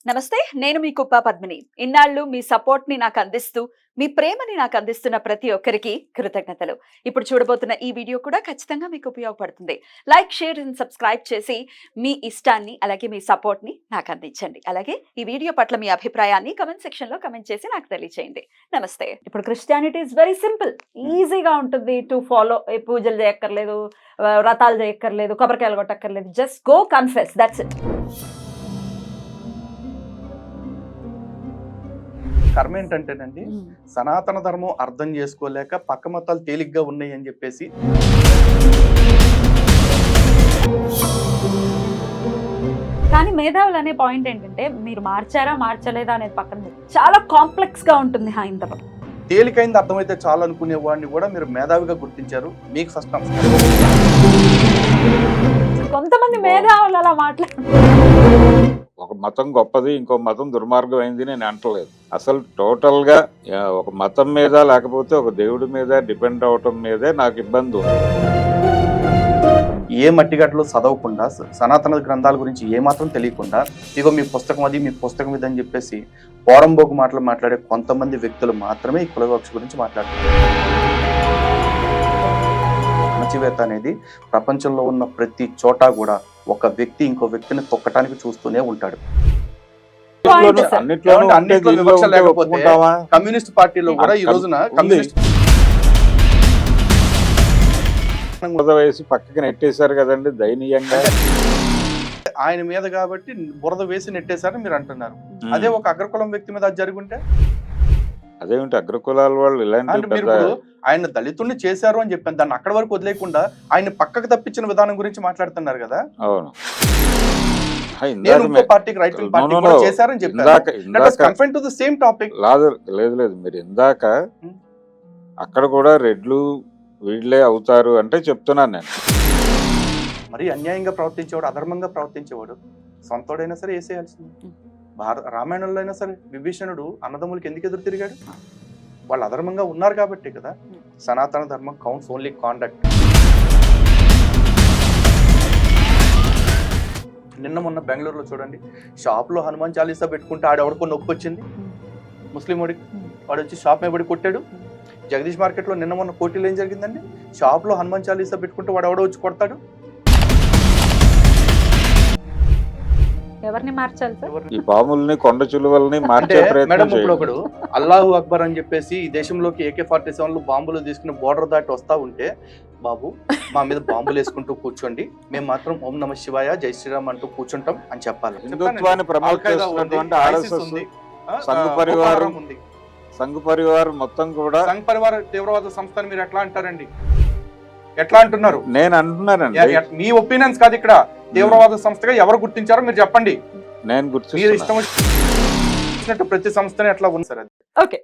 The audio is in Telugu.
నమస్తే, నేను మీ కుప్ప పద్మిని. ఇన్నాళ్ళు మీ సపోర్ట్‌ని నాకు అందిస్తూ, మీ ప్రేమని నాకు అందిస్తున్న ప్రతి ఒక్కరికి కృతజ్ఞతలు. ఇప్పుడు చూడబోతున్న ఈ వీడియో కూడా ఖచ్చితంగా మీకు ఉపయోగపడుతుంది. లైక్, షేర్ అండ్ సబ్స్క్రైబ్ చేసి మీ ఇష్టాన్ని అలాగే మీ సపోర్ట్‌ని నాకు అందించండి. అలాగే ఈ వీడియో పట్ల మీ అభిప్రాయాన్ని కామెంట్ సెక్షన్‌లో కామెంట్ చేసి నాకు తెలియజేయండి. నమస్తే. ఇప్పుడు క్రిస్టియానిటీ ఇస్ వెరీ సింపుల్. ఈజీగా ఉంటుంది టు ఫాలో. పూజలు చేయక్కర్లేదు, వ్రతాలు చేయక్కర్లేదు, కొబ్బరికాయలు కొట్టక్కర్లేదు. Just go confess, that's it. కర్మ ఏంటంటేనండి, సనాతన ధర్మం అర్థం చేసుకోలేక పక్క మతాలు తేలిగ్గా ఉన్నాయి అని చెప్పేసి కానీ మేధావులు అనే పాయింట్ ఏంటంటే మీరు మార్చారా మార్చలేదా అనేది పక్కన పెట్టి చాలా కాంప్లెక్స్ గా ఉంటుంది హైందవం. తేలికైంది అర్థమైతే చాలు అనుకునే వాడిని కూడా మీరు మేధావిగా గుర్తించారు. మీకు ఫస్ట్ కొంతమంది మేధావులు అలా మాట్లాడుతున్నారు. ఒక మతం గొప్పది, ఇంకో మతం దుర్మార్గం అయింది నేను అంటలేదు. అసలు టోటల్ గా ఒక మతం మీద లేకపోతే ఒక దేవుడి మీద డిపెండ్ అవటం మీదే నాకు ఇబ్బంది ఉంది. ఏ మట్టిగట్లు చదవకుండా సనాతన గ్రంథాల గురించి ఏమాత్రం తెలియకుండా ఇగో మీ పుస్తకం అది, మీ పుస్తకం ఇది అని చెప్పేసి పోరంబోకు మాటలు మాట్లాడే కొంతమంది వ్యక్తులు మాత్రమే ఈ కులవివక్ష గురించి మాట్లాడుతున్నారు. అణచివేత అనేది ప్రపంచంలో ఉన్న ప్రతి చోట కూడా ఒక వ్యక్తి ఇంకో వ్యక్తిని తొక్కటానికి చూస్తూనే ఉంటాడు. అన్నిట్లో వివక్ష లేకపోతే కమ్యూనిస్ట్ పార్టీలో కూడా ఈ రోజున కమ్యూనిస్ట్ వేసి పక్కకి నెట్టేశారు కదండి దయనీయంగా. ఆయన మీద కాబట్టి బురద వేసి నెట్టేశారని మీరు అంటున్నారు. అదే ఒక అగ్రకులం వ్యక్తి మీద అది జరుగుంటే అదేమిటి అగ్రకులాల వాళ్ళు ఇలాంటి మీరు ఆయన దళితుడిని చేశారు అని చెప్పాను, దాన్ని అక్కడి వరకు వదిలేకుండా ఆయన పక్కకు తప్పించిన విధానం గురించి మాట్లాడుతున్నారు కదా. అవును, పార్టీకి రైట్ పార్టీ చేశారని చెప్పారు. సేమ్ టాపిక్ లేదు మీరు ఇందాక అక్కడ కూడా రెడ్లు వీళ్ళే అవుతారు అంటే చెప్తున్నాను నేను. మరి అన్యాయంగా ప్రవర్తించేవాడు, అధర్మంగా ప్రవర్తించేవాడు సొంతోడైనా సరే వేసేయాల్సింది. రామాయణంలో అయినా సరే విభీషణుడు అన్నదమ్ములకి ఎందుకు ఎదురు తిరిగాడు? వాళ్ళు అధర్మంగా ఉన్నారు కాబట్టి కదా. సనాతన ధర్మం కౌంట్స్ ఓన్లీ కాండక్ట్. నిన్న మొన్న బెంగళూరులో చూడండి, షాప్లో హనుమాన్ చాలీసా పెట్టుకుంటే ఆడెవడికో నొప్పి వచ్చింది ముస్లిం వాడికి, వాడు వచ్చి షాప్ మీద కొట్టాడు. జగదీష్ మార్కెట్లో నిన్న మొన్న పోటీలు ఏం జరిగిందండి? షాప్లో హనుమాన్ చాలీసా పెట్టుకుంటే వాడు ఎవడో వచ్చి కొడతాడు. ఎవరిని మార్చాలి సార్? ఈ పాముల్ని కొండ చిలువల్ని మార్చే మేడం ఇప్పుడు ఒకడు అల్లాహు అక్బర్ అని చెప్పేసి ఈ దేశంలోకి AK-47 బాంబులు తీసుకుని బోర్డర్ దాటి వస్తా ఉంటే, బాబు మా మీద బాంబులు వేసుకుంటూ కూర్చోండి, మేము మాత్రం ఓం నమ శివాయ జై శ్రీరామ్ అంటూ కూర్చుంటాం అని చెప్పాలి. హిందుత్వాన్ని ప్రమోట్ చేస్తున్నటువంటి RSS, సంఘ్ పరివార్ మొత్తం కూడా సంఘ్ పరివార్ తీవ్రవాద సంస్థని మీరు ఎట్లా అంటారండి? ఎట్లా అంటున్నారు? నేను అంటున్నానండి, మీ ఒపీనియన్స్ కాదు ఇక్కడ. తీవ్రవాద సంస్థగా ఎవరు గుర్తించారో మీరు చెప్పండి. నేను మీరు ఇష్టం వచ్చినట్టు ప్రతి సంస్థని ఎట్లా ఉంది సార్ అది? ఓకే.